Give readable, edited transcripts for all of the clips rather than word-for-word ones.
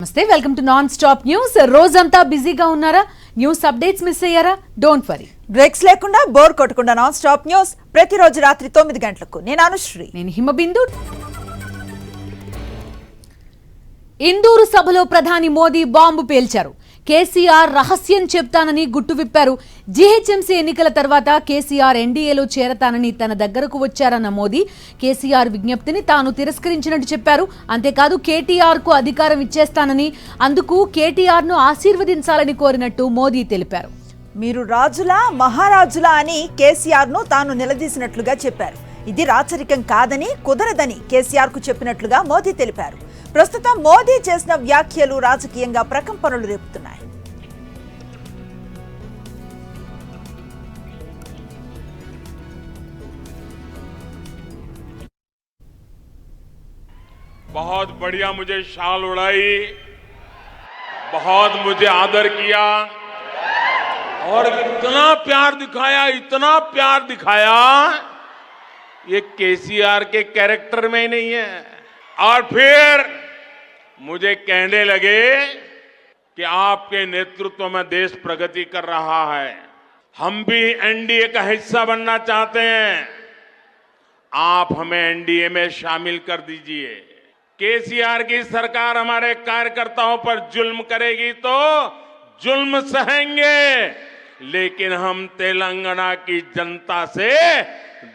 నమస్తే welcome to non stop news. రోజంతా బిజీగా ఉన్నారా? న్యూస్ అప్డేట్స్ మిస్ అయ్యారా? డోంట్ వరీ, బ్రేక్స్ లేకుండా బోర్ కొట్టకుండా నాన్ స్టాప్ న్యూస్ ప్రతిరోజు రాత్రి 9 గంటలకు. నేను అనుశ్రీ, నేను హిమబిందు. ఇందూరు సభలో ప్రధాని మోదీ బాంబు పేల్చారు. కేసీఆర్ రహస్యం చెప్తానని గుట్టు విప్పారు. జీహెచ్ఎంసీ ఎన్నికల తర్వాత కేసీఆర్ ఎన్డీఏలో చేరతానని తన దగ్గరకు వచ్చారన్న మోదీ కేసీఆర్ విజ్ఞప్తిని తాను తిరస్కరించినట్టు చెప్పారు. అంతేకాదు కేటీఆర్ కు అధికారం ఇచ్చేస్తానని, అందుకు కేటీఆర్ ను ఆశీర్వదించాలని కోరినట్టు మోదీ తెలిపారు. మీరు రాజులా మహారాజులా అని కేసీఆర్ ను తాను నిలదీసినట్లుగా చెప్పారు. ఇది రాచరికం కాదని, కుదరదని కేసీఆర్ కు చెప్పినట్లుగా మోదీ తెలిపారు. ప్రస్తుతం మోదీ చేసిన వ్యాఖ్యలు రాజకీయంగా ప్రకంపనలు రేపుతున్నాయి. बहुत बढ़िया मुझे शाल उड़ाई, बहुत मुझे आदर किया और इतना प्यार दिखाया ये केसीआर के कैरेक्टर में ही नहीं है। और फिर मुझे कहने लगे कि आपके नेतृत्व में देश प्रगति कर रहा है, हम भी एनडीए का हिस्सा बनना चाहते हैं, आप हमें एनडीए में शामिल कर दीजिए। केसीआर की सरकार हमारे कार्यकर्ताओं पर जुल्म करेगी तो जुल्म सहेंगे, लेकिन हम तेलंगाना की जनता से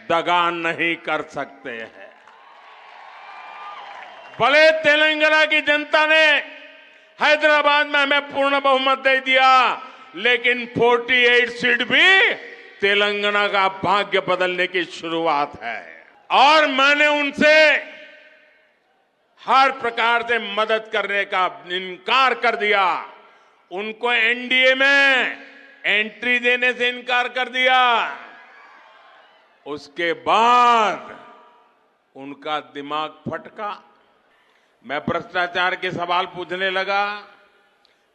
दगा नहीं कर सकते हैं। भले तेलंगाना की जनता ने हैदराबाद में हमें पूर्ण बहुमत दे दिया, लेकिन 48 सीट भी तेलंगाना का भाग्य बदलने की शुरुआत है। और मैंने उनसे हर प्रकार से मदद करने का इनकार कर दिया, उनको एनडीए में एंट्री देने से इनकार कर दिया। उसके बाद उनका दिमाग फटका, मैं भ्रष्टाचार के सवाल पूछने लगा,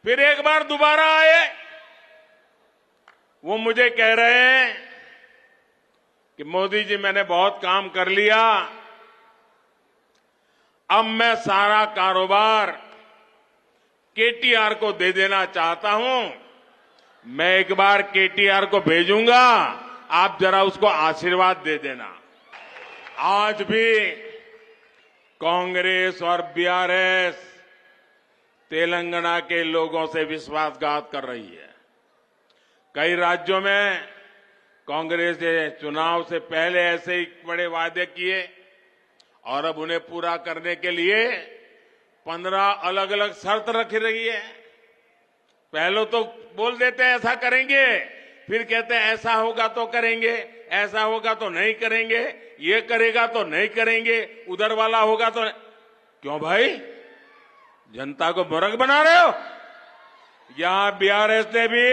फिर एक बार दोबारा आए, वो मुझे कह रहे हैं कि मोदी जी मैंने बहुत काम कर लिया, अब मैं सारा कारोबार केटीआर को दे देना चाहता हूं, मैं एक बार केटीआर को भेजूंगा, आप जरा उसको आशीर्वाद दे देना। आज भी कांग्रेस और बीआरएस तेलंगाना के लोगों से विश्वासघात कर रही है। कई राज्यों में कांग्रेस ने चुनाव से पहले ऐसे ही बड़े वादे किए और अब उन्हें पूरा करने के लिए 15 अलग अलग शर्त रख रही है। पहले तो बोल देते हैं ऐसा करेंगे, फिर कहते हैं ऐसा होगा तो करेंगे, ऐसा होगा तो नहीं करेंगे, ये करेगा तो नहीं करेंगे, उधर वाला होगा तो नहीं। क्यों भाई, जनता को मूर्ख बना रहे हो? यहां बीआरएस ने भी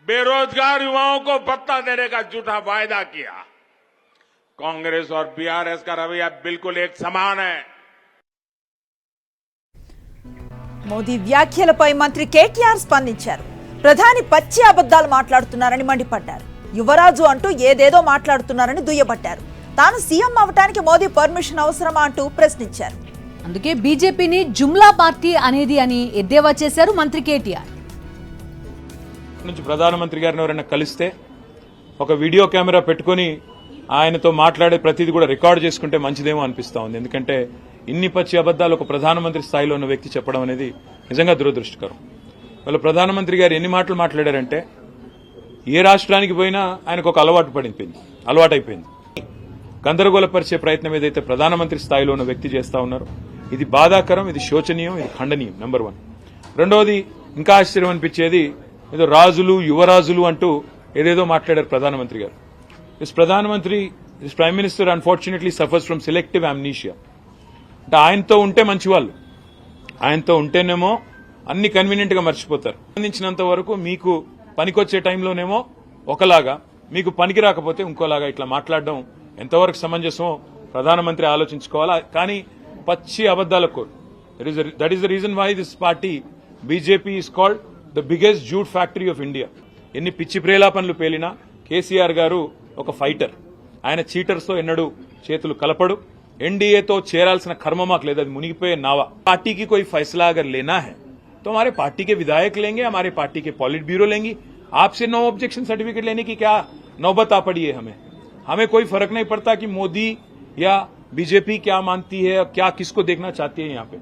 बेरोजगार युवाओं को भत्ता देने का झूठा वायदा किया। कांग्रेस और बीआरएस का रवैया बिल्कुल एक समान है। మోదీ వ్యాఖ్యలపై మంత్రి కేటీఆర్ స్పందించారు. ప్రధాని పచ్చి అబద్ధాలు మాట్లాడుతున్నారని మండిపడ్డారు. యువరాజు అంటూ ఏదేదో మాట్లాడుతున్నారని దుయ్యబట్టారు. తాను సీఎం అవటానికి మోదీ పర్మిషన్ అవసరమా అంటూ ప్రశ్నించారు. అందుకే బీజేపీని జుమ్లా పార్టీ అనేది అని ఎద్దేవా చేశారు మంత్రి కేటీఆర్. నుంచి ప్రధానమంత్రి గారిని ఎవరైనా కలిస్తే ఒక వీడియో కెమెరా పెట్టుకుని ఆయనతో మాట్లాడే ప్రతిదీ కూడా రికార్డు చేసుకుంటే మంచిదేమో అనిపిస్తా ఉంది. ఎందుకంటే ఇన్ని పచ్చి అబద్దాలు ఒక ప్రధానమంత్రి స్థాయిలో ఉన్న వ్యక్తి చెప్పడం అనేది నిజంగా దురదృష్టకరం. వాళ్ళ ప్రధానమంత్రి గారు ఎన్ని మాటలు మాట్లాడారంటే ఏ రాష్ట్రానికి పోయినా ఆయనకు ఒక అలవాటైపోయింది. గందరగోళపరిచే ప్రయత్నం ఏదైతే ప్రధానమంత్రి స్థాయిలో ఉన్న వ్యక్తి చేస్తా ఉన్నారో ఇది బాధాకరం, ఇది శోచనీయం, ఇది ఖండనీయం. నెంబర్ 1. రెండవది ఇంకా ఆశ్చర్యం అనిపించేది, ఏదో రాజులు యువరాజులు అంటూ ఏదేదో మాట్లాడారు ప్రధానమంత్రి గారు. This prime minister unfortunately suffers from selective amnesia. అంటే ఆయనతో ఉంటే మంచివాళ్ళు, ఆయనతో ఉంటేనేమో అన్ని కన్వీనియంట్ గా మర్చిపోతారు. సంబంధించినంత వరకు మీకు పనికొచ్చే టైంలోనేమో ఒకలాగా, మీకు పనికి రాకపోతే ఇంకోలాగా ఇట్లా మాట్లాడడం ఎంతవరకు సమంజసమో ప్రధానమంత్రి ఆలోచించుకోవాలా. కానీ పచ్చి అబద్దాల కోర్, that is the reason why this party BJP is called the biggest jhoot factory of India. ఎన్ని పిచ్చి ప్రేలాపనలు పేలినా కేసీఆర్ గారు ఒక ఫైటర్. ఆయన చీటర్స్ తో ఎన్నడూ చేతులు కలపడు. ఎన్డీఏతో చేరాల్సిన కర్మ మాకు లేదు, అది మునిగిపోయే నావ. పార్టీకి कोई फैसला अगर लेना है तो हमारे पार्टी के विधायक लेंगे, हमारे पार्टी के पॉलिट ब्यूरो लेंगी. आपसे नो ऑब्जेक्शन सर्टिफिकेट लेने की क्या नौबत आ पड़ी है? हमें कोई फर्क नहीं पड़ता कि मोदी या बीजेपी क्या मानती है, क्या किसको देखना चाहती है. यहाँ पे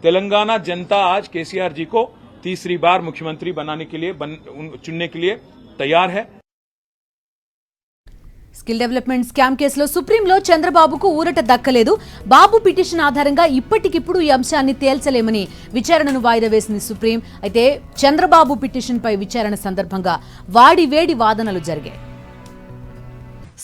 तेलंगाना जनता आज केसीआर जी को तीसरी बार मुख्यमंत्री बनाने के लिए चुनने के लिए तैयार है. స్కిల్ డెవలప్మెంట్ స్కామ్ కేసులో సుప్రీంలో చంద్రబాబుకు ఊరట దక్కలేదు. బాబు పిటిషన్ ఆధారంగా ఇప్పటికిప్పుడు ఈ అంశాన్ని తేల్చలేమని విచారణను వాయిదా వేసింది సుప్రీం. అయితే చంద్రబాబు పిటిషన్పై విచారణ సందర్భంగా వాడివేడి వాదనలు జరిగాయి.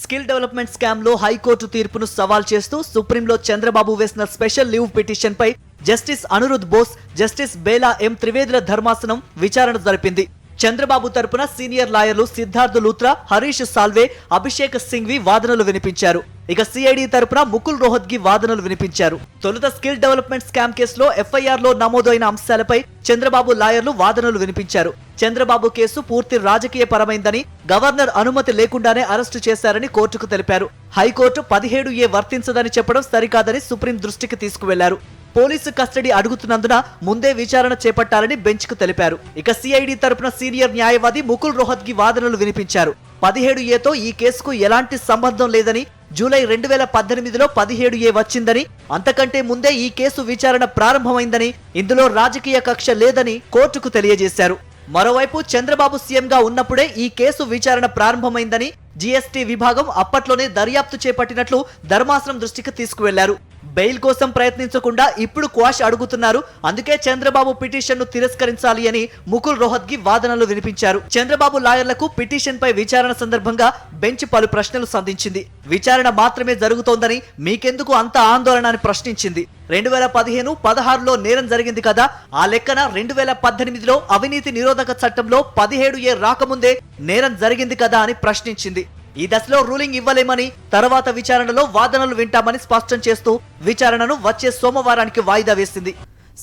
స్కిల్ డెవలప్మెంట్ స్కామ్ లో హైకోర్టు తీర్పును సవాల్ చేస్తూ సుప్రీంలో చంద్రబాబు వేసిన స్పెషల్ లీవ్ పిటిషన్ పై జస్టిస్ అనిరుద్ బోస్, జస్టిస్ బేలా ఎం త్రివేదుల ధర్మాసనం విచారణ జరిపింది. చంద్రబాబు తరపున సీనియర్ లాయర్లు సిద్ధార్థ్ లూత్రా, హరీష్ సాల్వే, అభిషేక్ సింఘ్వి వాదనలు వినిపించారు. ఇక సిఐడి తరపున ముకుల్ రోహత్గి వాదనలు వినిపించారు. తొలుత స్కిల్ డెవలప్మెంట్ స్కామ్ కేసులో ఎఫ్ఐఆర్ లో నమోదైన అంశాలపై చంద్రబాబు లాయర్లు వాదనలు వినిపించారు. చంద్రబాబు కేసు పూర్తి రాజకీయ పరమైందని, గవర్నర్ అనుమతి లేకుండానే అరెస్టు చేశారని కోర్టుకు తెలిపారు. హైకోర్టు 17A వర్తించదని చెప్పడం సరికాదని సుప్రీం దృష్టికి తీసుకువెళ్లారు. పోలీసు కస్టడీ అడుగుతున్నందున ముందే విచారణ చేపట్టాలని బెంచ్ కు తెలిపారు. ఇక సిఐడి తరపున సీనియర్ న్యాయవాది ముకుల్ రోహత్గి వాదనలు వినిపించారు. 17Aతో ఈ కేసుకు ఎలాంటి సంబంధం లేదని, జూలై 2018లో 17A వచ్చిందని, అంతకంటే ముందే ఈ కేసు విచారణ ప్రారంభమైందని, ఇందులో రాజకీయ కక్ష లేదని కోర్టుకు తెలియజేశారు. మరోవైపు చంద్రబాబు సీఎంగా ఉన్నప్పుడే ఈ కేసు విచారణ ప్రారంభమైందని, జీఎస్టీ విభాగం అప్పట్లోనే దర్యాప్తు చేపట్టినట్లు ధర్మాసనం దృష్టికి తీసుకువెళ్లారు. బెయిల్ కోసం ప్రయత్నించకుండా ఇప్పుడు క్వాష్ అడుగుతున్నారు. అందుకే చంద్రబాబు పిటిషన్ ను తిరస్కరించాలి అని ముకుల్ రోహత్గి వాదనలు వినిపించారు. చంద్రబాబు లాయర్లకు పిటిషన్ పై విచారణ సందర్భంగా బెంచ్ పలు ప్రశ్నలు సంధించింది. విచారణ మాత్రమే జరుగుతోందని మీకెందుకు అంత ఆందోళన అని ప్రశ్నించింది. 2015-16లో నేరం జరిగింది కదా, ఆ లెక్కన 2018లో అవినీతి నిరోధక చట్టంలో 17A రాకముందే నేరం జరిగింది కదా అని ప్రశ్నించింది. ఈ దశలో రూలింగ్ ఇవ్వలేమని, తర్వాత విచారణలో వాదనలు వింటామని స్పష్టం చేస్తూ విచారణను వచ్చే సోమవారానికి వాయిదా వేసింది.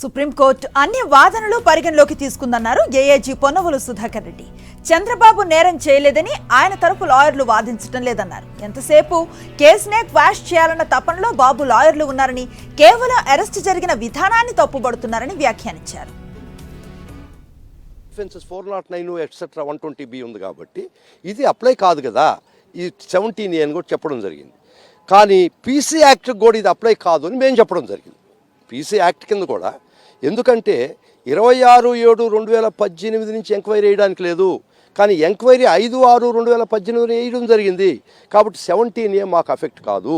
సుప్రీంకోర్టు అన్ని వాదనలు పరిగణలోకి తీసుకుందన్నారు ఏఏజీ పొన్నవోలు సుధాకర్ రెడ్డి. చంద్రబాబు నేరం చేయలేదని ఆయన తరపు లాయర్లు వాదించడం లేదన్నారు. ఎంతసేపు కేసునే క్వాష్ చేయాలన్న తపనలో బాబు లాయర్లు ఉన్నారని, కేవలం అరెస్ట్ జరిగిన విధానాన్ని తప్పుబడుతున్నారని వ్యాఖ్యానించారు. 409 ఎట్సెట్రా 120B ఉంది కాబట్టి ఇది అప్లై కాదు కదా, ఈ 17A అని కూడా చెప్పడం జరిగింది. కానీ పీసీ యాక్ట్ కూడా ఇది అప్లై కాదు అని మేము చెప్పడం జరిగింది. పీసీ యాక్ట్ కింద కూడా, ఎందుకంటే 26/7/2018 నుంచి ఎంక్వైరీ వేయడానికి లేదు, కానీ ఎంక్వైరీ 5/6/2018 వేయడం జరిగింది. కాబట్టి 17A మాకు అఫెక్ట్ కాదు.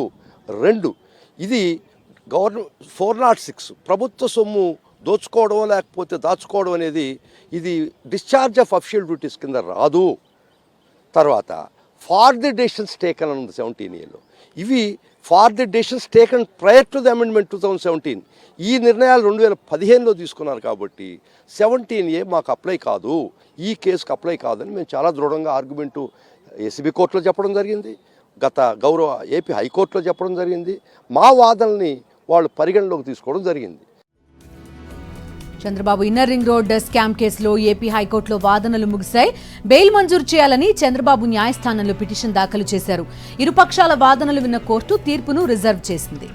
2, ఇది గవర్నమెంట్ 406 ప్రభుత్వ సొమ్ము దోచుకోవడం లేకపోతే దాచుకోవడం అనేది ఇది డిశ్చార్జ్ ఆఫ్ అఫిషియల్ డ్యూటీస్ కింద రాదు. తర్వాత ఫార్ ది డెసిషన్స్ టేకన్ అని ఉంది 17Aలో. ఇవి for the decisions taken prior to the amendment 2017. ఈ నిర్ణయాలు 2015లో తీసుకున్నారు కాబట్టి 17A మాకు అప్లై కాదు, ఈ కేసుకు అప్లై కాదని మేము చాలా దృఢంగా ఆర్గ్యుమెంటు ఏసీబీ కోర్టులో చెప్పడం జరిగింది, గత గౌరవ ఏపీ హైకోర్టులో చెప్పడం జరిగింది. మా వాదనల్ని వాళ్ళు పరిగణలోకి తీసుకోవడం జరిగింది. Chandrababu inner ring road scam కేసులో ఏపీ హైకోర్టులో వాదనలు ముగిశాయి. బెయిల్ మంజూరు చేయాలని చంద్రబాబు న్యాయస్థానంలో పిటిషన్ దాఖలు చేశారు. ఇరుపక్షాల వాదనలు విన్న కోర్టు తీర్పును రిజర్వ్ చేసింది.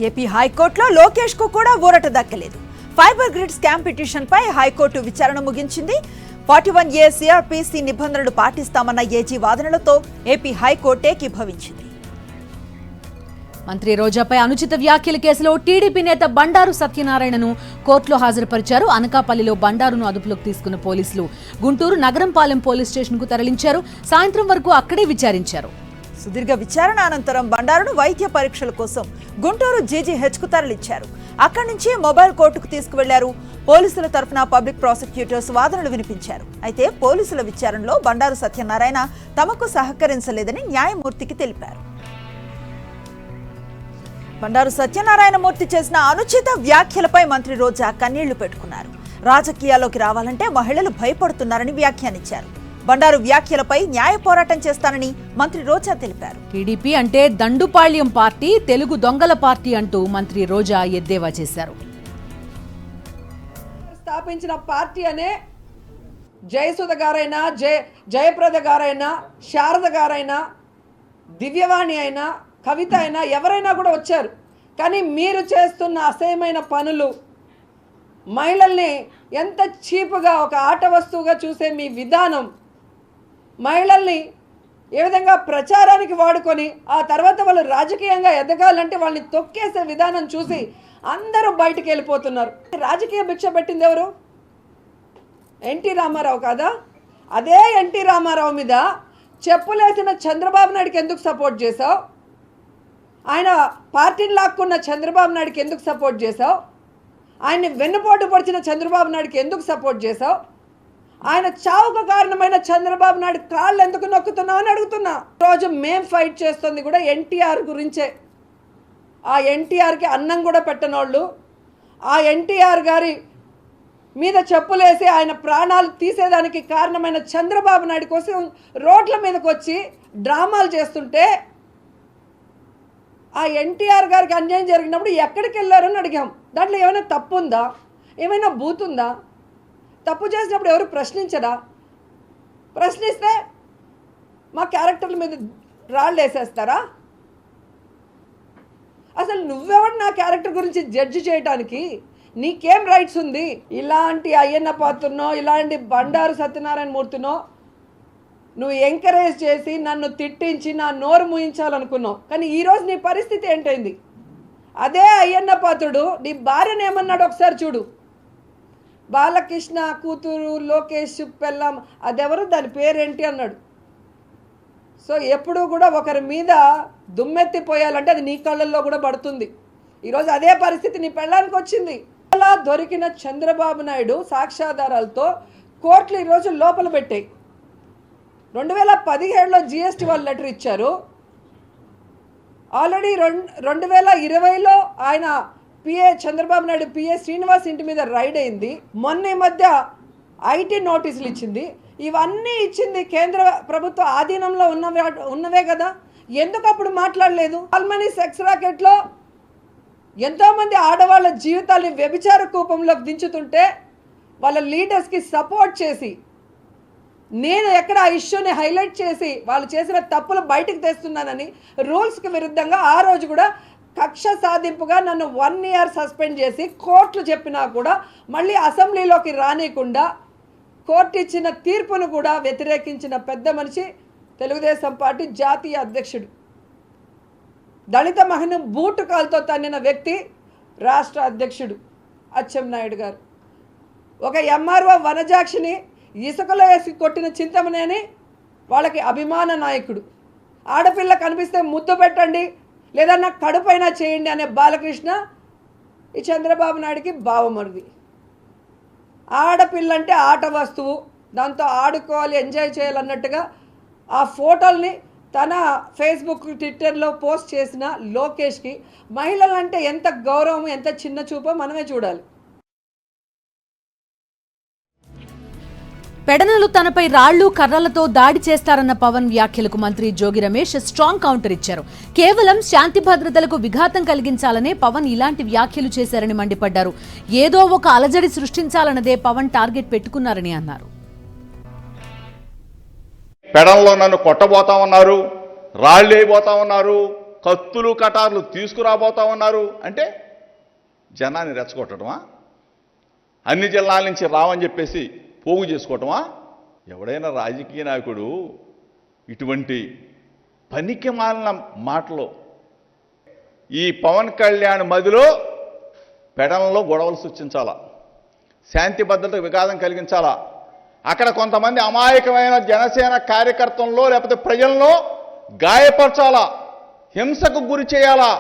ఏపీ హైకోర్టులో లోకేష్ కు కూడా ఊరట దక్కలేదు. ఫైబర్ గ్రిడ్ స్కామ్ పిటిషన్ పై హైకోర్టు విచారణ ముగించింది. 41A సిఆర్పిసి నిబంధనలు పాటిస్తామన్న ఏజీ వాదనలతో ఏపీ హైకోర్టు ఏకీభవించింది. మంత్రి రోజాపై అనుచిత వ్యాఖ్యల కేసులో టీడీపీ నేత బండారు సత్యనారాయణను కోర్టులో హాజరుపరిచారు. అనకాపల్లిలో బండారును అదుపులోకి తీసుకున్న పోలీసులు గుంటూరు నగరంపాలెం పోలీస్ స్టేషన్ కు తరలించారు. సాయంత్రం వరకు అక్కడే విచారించారు. సుదీర్ఘ విచారణ అనంతరం బండారును వైద్య పరీక్షల కోసం గుంటూరు జీజీహెచ్ కు తరలించారు. అక్కడి నుంచి మొబైల్ కోర్టుకు తీసుకువెళ్లారు. పోలీసుల తరఫున పబ్లిక్ ప్రాసిక్యూటర్స్ వాదనలు వినిపించారు. అయితే పోలీసుల విచారణలో బండారు సత్యనారాయణ తమకు సహకరించలేదని న్యాయమూర్తికి తెలిపారు. బండారు సత్యనారాయణమూర్తి చేసిన అనుచిత వ్యాఖ్యలపై మంత్రి రోజా కన్నీళ్లు పెట్టుకున్నారు. రాజకీయాల్లోకి రావాలంటే మహిళలు భయపడుతున్నారని వ్యాఖ్యానించారు. బండారు వ్యాఖ్యలపై న్యాయ పోరాటం చేస్తానని మంత్రి రోజా తెలిపారు. టీడీపీ అంటే దండుపాళ్యం పార్టీ, తెలుగు దొంగల పార్టీ అంటూ మంత్రి రోజా ఎద్దేవా చేశారు. స్థాపించిన పార్టీ అనే జయసుధ గారైనా, జయప్రద గారైనా, శారద గారైనా దివ్యవాణి అయినా కవిత అయినా ఎవరైనా కూడా వచ్చారు. కానీ మీరు చేస్తున్న అసహ్యమైన పనులు, మహిళల్ని ఎంత చీపుగా ఒక ఆట వస్తువుగా చూసే మీ విధానం, మహిళల్ని ఏ విధంగా ప్రచారానికి వాడుకొని ఆ తర్వాత వాళ్ళు రాజకీయంగా ఎదగాలంటే వాళ్ళని తొక్కేసే విధానం చూసి అందరూ బయటికి వెళ్ళిపోతున్నారు. రాజకీయ భిక్ష పెట్టింది ఎవరు? ఎన్టీ రామారావు కాదా? అదే ఎన్టీ రామారావు మీద చెప్పులేసిన చంద్రబాబు నాయుడుకి ఎందుకు సపోర్ట్ చేశావు? ఆయన పార్టీని లాక్కున్న చంద్రబాబు నాయుడుకి ఎందుకు సపోర్ట్ చేశావు? ఆయన్ని వెన్నుపోటు పొడిచిన చంద్రబాబు నాయుడుకి ఎందుకు సపోర్ట్ చేశావు? ఆయన చావుకు కారణమైన చంద్రబాబు నాయుడు కాళ్ళు ఎందుకు నొక్కుతున్నావు అని అడుగుతున్నా. రోజు మేం ఫైట్ చేస్తుంది కూడా ఎన్టీఆర్ గురించే. ఆ ఎన్టీఆర్కి అన్నం కూడా పెట్టనోళ్ళు, ఆ ఎన్టీఆర్ గారి మీద చెప్పులేసి ఆయన ప్రాణాలు తీసేదానికి కారణమైన చంద్రబాబు నాయుడు కోసం రోడ్ల మీదకి వచ్చి డ్రామాలు చేస్తుంటే ఆ ఎన్టీఆర్ గారికి అన్యాయం జరిగినప్పుడు ఎక్కడికి వెళ్ళారని అడిగాం. దాంట్లో ఏమైనా తప్పు ఉందా? ఏమైనా బూతుందా? తప్పు చేసినప్పుడు ఎవరు ప్రశ్నించరా? ప్రశ్నిస్తే మా క్యారెక్టర్ల మీద రాళ్ళు వేసేస్తారా? అసలు నువ్వెవడు నా క్యారెక్టర్ గురించి జడ్జి చేయడానికి? నీకేం రైట్స్ ఉంది? ఇలాంటి అయ్యన్న పాత్రనో ఇలాంటి బండారు సత్యనారాయణ మూర్తినో నువ్వు ఎంకరేజ్ చేసి నన్ను తిట్టించి నా నోరు మూయించాలనుకున్నావు. కానీ ఈరోజు నీ పరిస్థితి ఏంటైంది? అదే అయ్యన్న పాత్రుడు నీ భార్యను ఏమన్నాడు ఒకసారి చూడు. బాలకృష్ణ కూతురు లోకేష్ పెళ్ళం అదెవరు, దాని పేరేంటి అన్నాడు. సో ఎప్పుడూ కూడా ఒకరి మీద దుమ్మెత్తిపోయాలంటే అది నీ కళ్ళల్లో కూడా పడుతుంది. ఈరోజు అదే పరిస్థితి నీ పెళ్ళానికి వచ్చింది. అలా దొరికిన చంద్రబాబు నాయుడు సాక్ష్యాధారాలతో కోర్టులు ఈరోజు లోపల పెట్టాయి. 2017లో GST వాళ్ళు లెటర్ ఇచ్చారు. ఆల్రెడీ 2020లో ఆయన PA చంద్రబాబు నాయుడు PA శ్రీనివాస్ ఇంటి మీద రైడ్ అయింది. మొన్న ఈ మధ్య IT నోటీసులు ఇచ్చింది. ఇవన్నీ ఇచ్చింది కేంద్ర ప్రభుత్వ ఆధీనంలో ఉన్నవే కదా. ఎందుకు అప్పుడు మాట్లాడలేదు? ఆల్మనీ సెక్స్ రాకెట్లో ఎంతోమంది ఆడవాళ్ళ జీవితాన్ని వ్యభిచార కూపంలోకి దించుతుంటే వాళ్ళ లీడర్స్కి సపోర్ట్ చేసి నేను ఎక్కడ ఆ ఇష్యూని హైలైట్ చేసి వాళ్ళు చేసిన తప్పులు బయటకు తెస్తున్నానని రూల్స్కి విరుద్ధంగా ఆ రోజు కూడా కక్ష సాధింపుగా నన్ను 1 year సస్పెండ్ చేసి కోర్టులు చెప్పినా కూడా మళ్ళీ అసెంబ్లీలోకి రానియకుండా కోర్టు ఇచ్చిన తీర్పును కూడా వ్యతిరేకించిన పెద్ద మనిషి తెలుగుదేశం పార్టీ జాతీయ అధ్యక్షుడు. దళిత మహిళను బూటు కాలుతో తన్నిన వ్యక్తి రాష్ట్ర అధ్యక్షుడు అచ్చెన్నాయుడు గారు. ఒక MRO వనజాక్షిని ఇసుకలో వేసి కొట్టిన చింతమనేని వాళ్ళకి అభిమాన నాయకుడు. ఆడపిల్ల కనిపిస్తే ముద్దు పెట్టండి లేదా నాకు కడుపైనా చేయండి అనే బాలకృష్ణ ఈ చంద్రబాబు నాయుడికి బావమరిది. ఆడపిల్ల అంటే ఆట వస్తువు, దాంతో ఆడుకోవాలి, ఎంజాయ్ చేయాలన్నట్టుగా ఆ ఫోటోల్ని తన ఫేస్బుక్ ట్విట్టర్లో పోస్ట్ చేసిన లోకేష్కి మహిళలంటే ఎంత గౌరవం, ఎంత చిన్న చూపో మనమే చూడాలి. పెడనలు తనపై రాళ్లు కర్రలతో దాడి చేస్తారన్న పవన్ వ్యాఖ్యలకు మంత్రి జోగి రమేష్ స్ట్రాంగ్ కౌంటర్ ఇచ్చారు. కేవలం శాంతి భద్రతలకు విఘాతం కలిగించాలనే పవన్ ఇలాంటి వ్యాఖ్యలు చేశారని మండిపడ్డారు. ఏదో ఒక అలజడి సృష్టించాలన్నదే పవన్ టార్గెట్ పెట్టుకున్నారని అన్నారు. పెడంలో నన్ను కొట్టబోతా ఉన్నారు, రాళ్ళు వేయబోతా ఉన్నారు, కత్తులు కటార్లు తీసుకురాబోతా ఉన్నారు అంటే జనాన్ని రెచ్చగొట్టడమా? అన్ని జిల్లాల నుంచి రావని చెప్పేసి పోగు చేసుకోవటమా? ఎవడైనా రాజకీయ నాయకుడు ఇటువంటి పనికి మాలిన మాటలు ఈ పవన్ కళ్యాణ్ మదిలో పెడలలో గొడవలు సృష్టించాలా, శాంతి భద్రతకు విఘాతం కలిగించాలా, అక్కడ కొంతమంది అమాయకమైన జనసేన కార్యకర్తల్లో లేకపోతే ప్రజల్లో గాయపరచాలా, హింసకు గురి చేయాలా,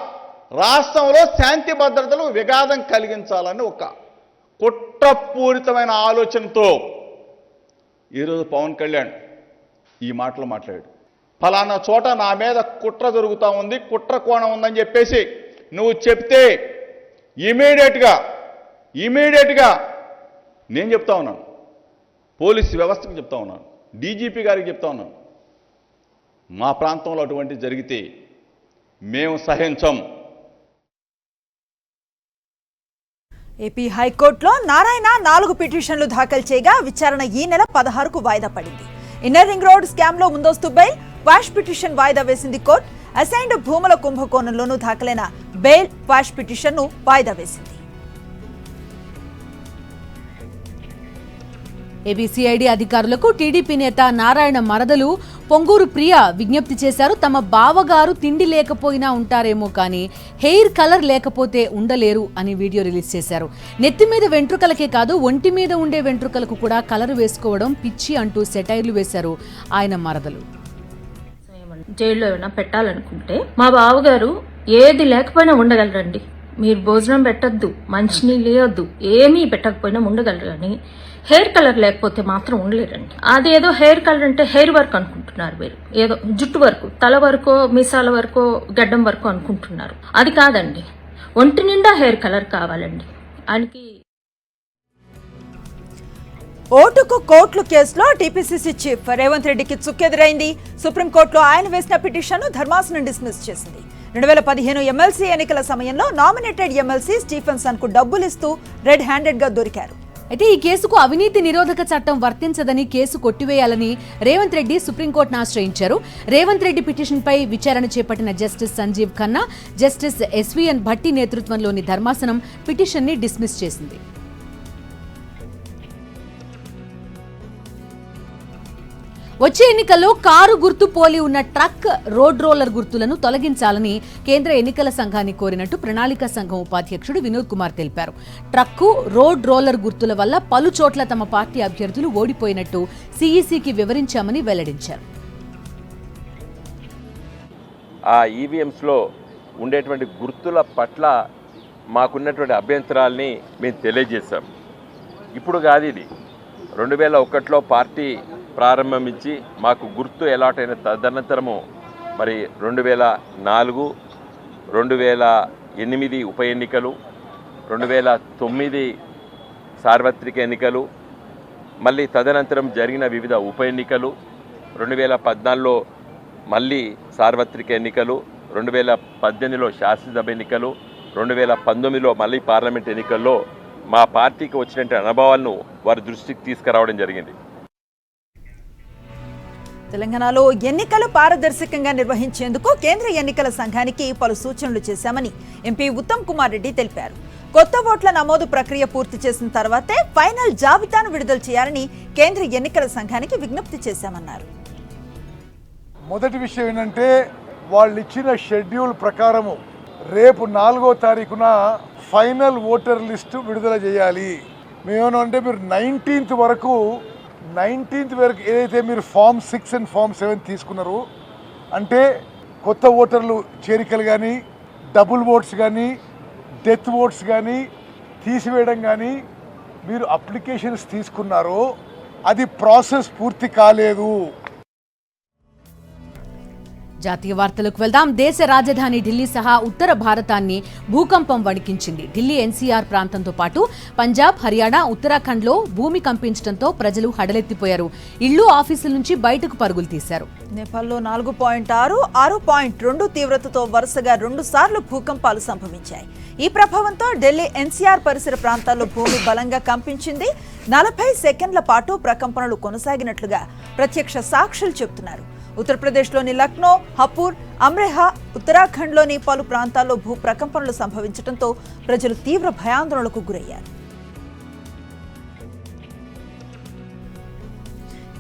రాష్ట్రంలో శాంతి భద్రతలు విఘాతం కలిగించాలని ఒక కుట్రపూరితమైన ఆలోచనతో ఈరోజు పవన్ కళ్యాణ్ ఈ మాటలు మాట్లాడాడు. ఫలానా చోట నా మీద కుట్ర జరుగుతూ ఉంది, కుట్ర కోణం ఉందని చెప్పేసి నువ్వు చెప్తే ఇమీడియట్గా నేను చెప్తా ఉన్నాను, పోలీసు వ్యవస్థకు చెప్తా ఉన్నాను, డీజీపీ గారికి చెప్తా ఉన్నాను, మా ప్రాంతంలో అటువంటి జరిగితే మేము సహించం. ఏపీ హైకోర్టులో నారాయణ 4 పిటిషన్లు దాఖలు చేయగా విచారణ ఈ నెల 16కు వాయిదా పడింది. ఇన్నర్ రింగ్ రోడ్ స్కామ్ లో ముందస్తు బెయిల్, క్వాష్ పిటిషన్ వాయిదా వేసింది కోర్టు. అసైన్డ్ భూముల కుంభకోణంలోనూ దాఖలైన బెయిల్, క్వాష్ పిటిషన్ ను వాయిదా వేసింది. ఏబీసీఐడి అధికారులకు టీడీపీ నేత నారాయణ మరదలు పొంగూరు ప్రియ విజ్ఞప్తి చేశారు. తమ బావగారు తిండి లేకపోయినా ఉంటారేమో కానీ హెయిర్ కలర్ లేకపోతే ఉండలేరు అని వీడియో రిలీజ్ చేశారు. నెత్తి మీద వెంట్రుకలకే కాదు ఒంటి మీద ఉండే వెంట్రుకలకు కూడా కలర్ వేసుకోవడం పిచ్చి అంటూ సెటైర్లు వేశారు ఆయన మరదలు. జైల్లో ఏమైనా పెట్టాలనుకుంటే మా బావగారు ఏది లేకపోయినా ఉండగలరండి. మీరు భోజనం పెట్టద్దు, మంచినీళ్ళు వేయొద్దు, ఏమీ పెట్టకపోయినా ఉండగలరు. కానీ హెయిర్ కలర్ లేకపోతే మాత్రం ఉండలేరండి. అదేదో హెయిర్ కలర్ అంటే హెయిర్ వర్క్ అనుకుంటున్నారు మీరు, ఏదో జుట్టు వరకు, తల వరకు, మీసాల వరకు, గడ్డం వరకు అనుకుంటున్నారు. అది కాదండి, ఒంటి నిండా హెయిర్ కలర్ కావాలండి. ఆయనకి ఓటుకు కోట్లు కేసులో టీపీసీసీ చీఫ్ రేవంత్ రెడ్డికి చుక్కెదురైంది. సుప్రీంకోర్టులో ఆయన వేసిన పిటిషన్ను ధర్మాసనం డిస్మిస్ చేసింది. 2015 ఎమ్మెల్సీ ఎన్నికల సమయంలో నామినేటెడ్ ఎమ్మెల్సీ స్టీఫెన్సన్ కు డబ్బులిస్తూ రెడ్ హ్యాండెడ్ గా దొరికారు. అయితే ఈ కేసుకు అవినీతి నిరోధక చట్టం వర్తించదని కేసు కొట్టివేయాలని రేవంత్ రెడ్డి సుప్రీంకోర్టును ఆశ్రయించారు. రేవంత్ రెడ్డి పిటిషన్పై విచారణ చేపట్టిన justice Sanjiv Khanna, justice SVN Bhatti నేతృత్వంలోని ధర్మాసనం పిటిషన్ని డిస్మిస్ చేసింది. వచ్చే ఎన్నికల్లో కారు గుర్తు పోలి ఉన్న ట్రక్, రోడ్ రోలర్ గుర్తులను తొలగించాలని కేంద్ర ఎన్నికల సంఘాన్ని కోరినట్టు ప్రణాళిక సంఘం ఉపాధ్యక్షుడు వినోద్ కుమార్ తెలిపారు. ట్రక్కు, రోడ్ రోలర్ గుర్తుల వల్ల పలు చోట్ల తమ పార్టీ అభ్యర్థులు ఓడిపోయినట్టు సీఈసీకి వివరించామని వెల్లడించారు. ఆ ఈవీఎంస్లో ఉండేటువంటి గుర్తుల పట్ల మాకున్నటువంటి అభ్యంతరాల్ని మేము తెలియజేశాం. ఇప్పుడు కాదు, ఇది 2001లో పార్టీ ప్రారంభించి మాకు గుర్తు అలాట్ అయిన తదనంతరము మరి 2004, 2008 ఉప ఎన్నికలు, 2009 సార్వత్రిక ఎన్నికలు, మళ్ళీ తదనంతరం జరిగిన వివిధ ఉప ఎన్నికలు, 2014లో మళ్ళీ సార్వత్రిక ఎన్నికలు, 2018లో శాసనసభ ఎన్నికలు, 2019లో మళ్ళీ పార్లమెంట్ ఎన్నికల్లో మా పార్టీకి వచ్చినటువంటి అనుభవాలను వారి దృష్టికి తీసుకురావడం జరిగింది. తెలంగాణలో ఎన్నికలు పారదర్శకంగా నిర్వహించేందుకు కేంద్ర ఎన్నికల సంఘానికి పలు సూచనలు చేశామని ఎంపీ ఉత్తమ్ కుమార్ రెడ్డి తెలిపారు. కొత్త ఓట్ల నమోదు ప్రక్రియ పూర్తి చేసిన తర్వాతే ఫైనల్ జాబితాను విడుదల చేయాలని కేంద్ర ఎన్నికల సంఘానికి విజ్ఞప్తి చేశామన్నారు. మొదటి విషయం ఏంటంటే, వాళ్ళు ఇచ్చిన షెడ్యూల్ ప్రకారము రేపు 4వ తారీఖున ఫైనల్ ఓటర్ లిస్టు విడుదల చేయాలి. మేమేమంటే మీరు 19th వరకు ఏదైతే మీరు ఫామ్ 6 అండ్ ఫామ్ 7 తీసుకున్నారో, అంటే కొత్త ఓటర్లు చేరికలు కానీ, డబుల్ ఓట్స్ కానీ, డెత్ ఓట్స్ కానీ తీసివేయడం కానీ మీరు అప్లికేషన్స్ తీసుకున్నారో అది ప్రాసెస్ పూర్తి కాలేదు. జాతీయ వార్తలకు వెళ్దాం. దేశ రాజధాని ఢిల్లీ సహా ఉత్తర భారతాన్ని భూకంపం వణికించింది. ఢిల్లీ ఎన్సీఆర్ ప్రాంతంతో పాటు పంజాబ్, హర్యానా, ఉత్తరాఖండ్లో భూమి కంపించడంతో ప్రజలు హడలెత్తిపోయారు. ఇళ్లు, ఆఫీసుల నుంచి బయటకు పరుగులు తీశారు. నేపాల్లో 4.6, 6.2 తీవ్రతతో వరుసగా 2 సార్లు భూకంపాలు సంభవించాయి. ఈ ప్రభావంతో ఢిల్లీ ఎన్సీఆర్ పరిసర ప్రాంతాల్లో భూమి బలంగా కంపించింది. 40 సెకండ్ల పాటు ప్రకంపనలు కొనసాగినట్లుగా ప్రత్యక్ష సాక్షులు చెబుతున్నారు. ఉత్తరప్రదేశ్లోని లక్నో, హపూర్, అమ్రేహా, ఉత్తరాఖండ్లోని పలు ప్రాంతాల్లో భూ ప్రకంపనలు సంభవించడంతో ప్రజలు తీవ్ర భయాందోళనకు గురయ్యారు.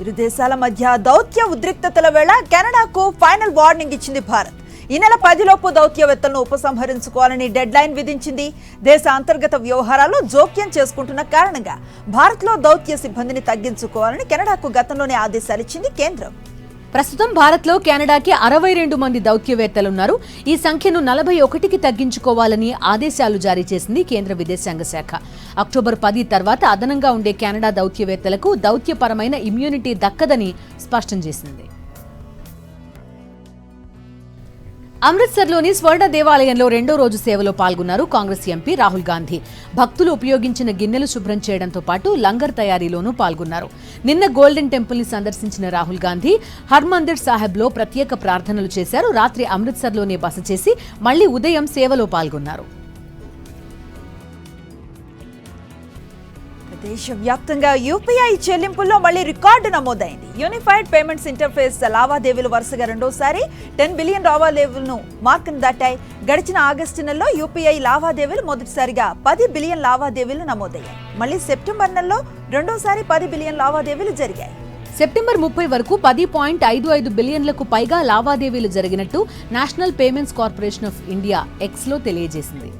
ఇరు దేశాల మధ్య దౌత్య ఉద్రిక్తతల వేళ కెనడాకు ఫైనల్ వార్నింగ్ ఇచ్చింది భారత్. ఈ నెల 10లోపు దౌత్యవేత్తలను ఉపసంహరించుకోవాలని డెడ్ లైన్ విధించింది. దేశ అంతర్గత వ్యవహారాల్లో జోక్యం చేసుకుంటున్న కారణంగా భారత్లో దౌత్య సిబ్బందిని తగ్గించుకోవాలని కెనడాకు గతంలోనే ఆదేశాలిచ్చింది కేంద్రం. ప్రస్తుతం భారత్లో కెనడాకి 62 మంది దౌత్యవేత్తలున్నారు. ఈ సంఖ్యను 41కి తగ్గించుకోవాలని ఆదేశాలు జారీ చేసింది కేంద్ర విదేశాంగ శాఖ. అక్టోబర్ 10 తర్వాత అదనంగా ఉండే కెనడా దౌత్యవేత్తలకు దౌత్యపరమైన ఇమ్యూనిటీ దక్కదని స్పష్టం చేసింది. అమృత్సర్లోని స్వర్ణ దేవాలయంలో 2వ రోజు సేవలో పాల్గొన్నారు కాంగ్రెస్ ఎంపీ రాహుల్ గాంధీ. భక్తులు ఉపయోగించిన గిన్నెలు శుభ్రం చేయడంతో పాటు లంగర్ తయారీలోనూ పాల్గొన్నారు. నిన్న గోల్డెన్ టెంపుల్ ని సందర్శించిన రాహుల్ గాంధీ హర్మందిర్ సాహెబ్లో ప్రత్యేక ప్రార్థనలు చేశారు. రాత్రి అమృత్సర్లోనే బస చేసి మళ్లీ ఉదయం సేవలో పాల్గొన్నారు. దేశవ్యాప్తంగా యూపీఐ చెల్లింపుల్లో మళ్లీ రికార్డు నమోదైంది. యూనిఫైడ్ పేమెంట్స్ ఇంటర్ఫేస్ లావాదేవీలు వరుసగా రెండోసారి 10 బిలియన్ లావాదేవీలను మార్కును దాటాయి. గడిచిన ఆగస్టు నెలలో యూపీఐ లావాదేవీలు మొదటిసారిగా 10 బిలియన్ లావాదేవీలు నమోదయ్యాయి. మళ్లీ సెప్టెంబర్ నెలలో రెండోసారి 10 బిలియన్ లావాదేవీలు జరిగాయి. సెప్టెంబర్ 30 వరకు 10.55 బిలియన్లకు పైగా లావాదేవీలు జరిగినట్టు National Payments Corporation of India ఎక్స్లో తెలియజేసింది.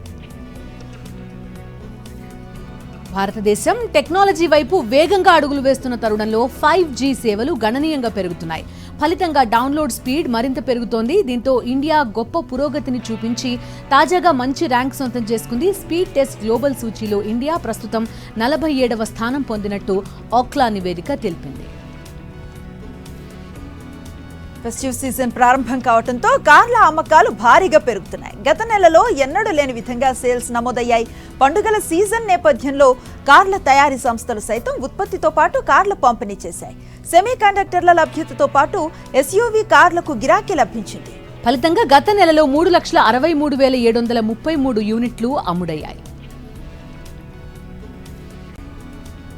భారతదేశం టెక్నాలజీ వైపు వేగంగా అడుగులు వేస్తున్న తరుణంలో 5G సేవలు గణనీయంగా పెరుగుతున్నాయి. ఫలితంగా డౌన్లోడ్ స్పీడ్ మరింత పెరుగుతోంది. దీంతో ఇండియా గొప్ప పురోగతిని చూపించి తాజాగా మంచి ర్యాంక్ సొంతం చేసుకుంది. స్పీడ్ టెస్ట్ గ్లోబల్ సూచీలో ఇండియా ప్రస్తుతం 47వ స్థానం పొందినట్టు ఓక్లా నివేదిక తెలిపింది. ఫెస్టివ్ సీజన్ ప్రారంభం కావడంతో కార్ల అమ్మకాలు భారీగా పెరుగుతున్నాయి. గత నెలలో ఎన్నడూ లేని విధంగా సేల్స్ నమోదయ్యాయి. పండుగల సీజన్ నేపథ్యంలో కార్ల తయారీ సంస్థలు సైతం ఉత్పత్తితో పాటు కార్ల పంపిణీ చేశాయి. సెమీ కండక్టర్ల లభ్యతతో పాటు ఎస్యూవీ కార్లకు గిరాకీ లభించింది. ఫలితంగా గత నెలలో 3,63,733 యూనిట్లు అమ్ముడయ్యాయి.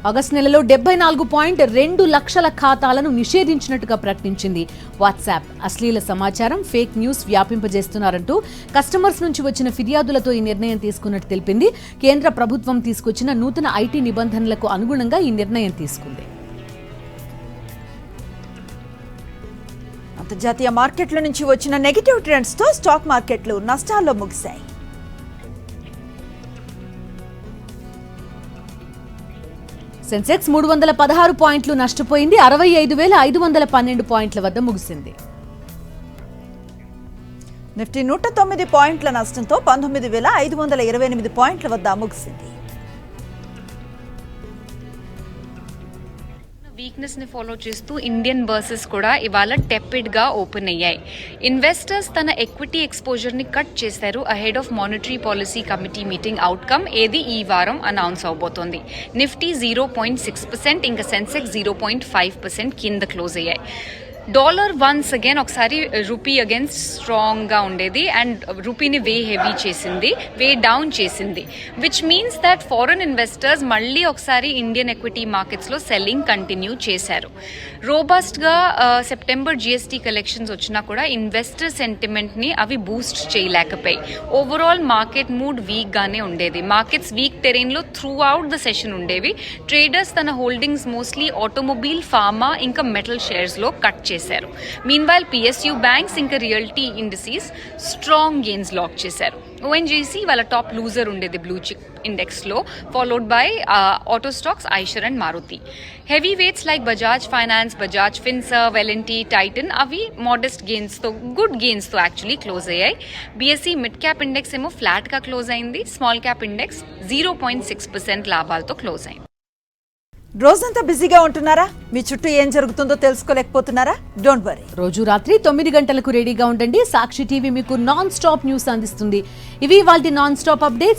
ఆగస్టు నెలలో 74.2 లక్షల ఖాతాలను నిషేధించినట్టుగా ప్రకటించింది వాట్సాప్. అశ్లీల సమాచారం, ఫేక్ న్యూస్ వ్యాపింపజేస్తున్నారంటూ కస్టమర్స్ నుంచి వచ్చిన ఫిర్యాదులతో ఈ నిర్ణయం తీసుకున్నట్టు తెలిపింది. కేంద్ర ప్రభుత్వం తీసుకొచ్చిన నూతన ఐటీ నిబంధనలకు అనుగుణంగా ఈ నిర్ణయం తీసుకుంది. అంతర్జాతీయ మార్కెట్ల నుంచి వచ్చిన నెగటివ్ ట్రెండ్స్ తో స్టాక్ మార్కెట్లు నష్టాల్లో ముగిశాయి. సెన్సెక్స్ 316 పాయింట్లు నష్టపోయింది. 65,512 పాయింట్ల వద్ద ముగిసింది. నిఫ్టీ 109 పాయింట్ల నష్టంతో 19,528 పాయింట్ల వద్ద ముగిసింది. వీక్నెస్ ని ఫాలో చేస్తూ ఇండియన్ బర్సెస్ కూడా ఇవాళ టెపిడ్ గా ఓపెన్ అయ్యాయి. ఇన్వెస్టర్స్ తన ఎక్విటీ ఎక్స్పోజర్ ని కట్ చేశారు ahead of monetary policy committee meeting outcome ఏది ఈ వారం అనౌన్స్ అవబోతోంది. నిఫ్టీ 0.6%, ఇంకా సెన్సెక్స్ 0.5% కింద క్లోజ్ అయ్యాయి. డాలర్ వన్స్ అగైన్ ఒకసారి రూపీ అగైన్స్ స్ట్రాంగ్గా ఉండేది అండ్ రూపీని వే హెవీ చేసింది, వే డౌన్ చేసింది, which means that foreign investors మళ్ళీ ఒకసారి ఇండియన్ ఎక్విటీ మార్కెట్స్లో సెల్లింగ్ కంటిన్యూ చేశారు. రోబస్ట్గా సెప్టెంబర్ జిఎస్టీ కలెక్షన్స్ వచ్చినా కూడా ఇన్వెస్టర్ సెంటిమెంట్ని అవి బూస్ట్ చేయలేకపోయాయి. ఓవరాల్ మార్కెట్ మూడ్ వీక్గానే ఉండేది. మార్కెట్స్ వీక్ టెరెయిన్లో త్రూ అవుట్ ద సెషన్ ఉండేవి. ట్రేడర్స్ తన హోల్డింగ్స్ మోస్ట్లీ ఆటోమొబైల్, ఫార్మా ఇంకా మెటల్ షేర్స్లో కట్ చేశారు. మీన్వైల్ పిఎస్యూ బ్యాంక్స్ ఇంకా realty indices strong gains lock చేశారు. ఓఎన్జీసీ వాళ్ళ టాప్ లూజర్ ఉండేది బ్లూ చిప్ ఇండెక్స్లో, followed by auto stocks Eicher and Maruti. Heavyweights like Bajaj Finance, Bajaj Finserv, L&T, Titan అవి modest గెయిన్స్తో, గుడ్ గెయిన్స్తో యాక్చువల్లీ క్లోజ్ అయ్యాయి. బీఎస్సీ మిడ్ క్యాప్ ఇండెక్స్ ఏమో ఫ్లాట్గా క్లోజ్ అయింది. స్మాల్ క్యాప్ ఇండెక్స్ 0.6% లాభాలతో క్లోజ్ అయింది. రోజంతా బిజీగా ఉంటున్నారా? మీ చుట్టూ ఏం జరుగుతుందో తెలుసుకోలేకపోతున్నారా? డోంట్ వరీ, రోజు రాత్రి 9 గంటలకు రెడీగా ఉండండి. సాక్షి టీవీ మీకు నాన్ స్టాప్ న్యూస్ అందిస్తుంది. ఇవి వాళ్ళ నాన్ స్టాప్ అప్డేట్స్.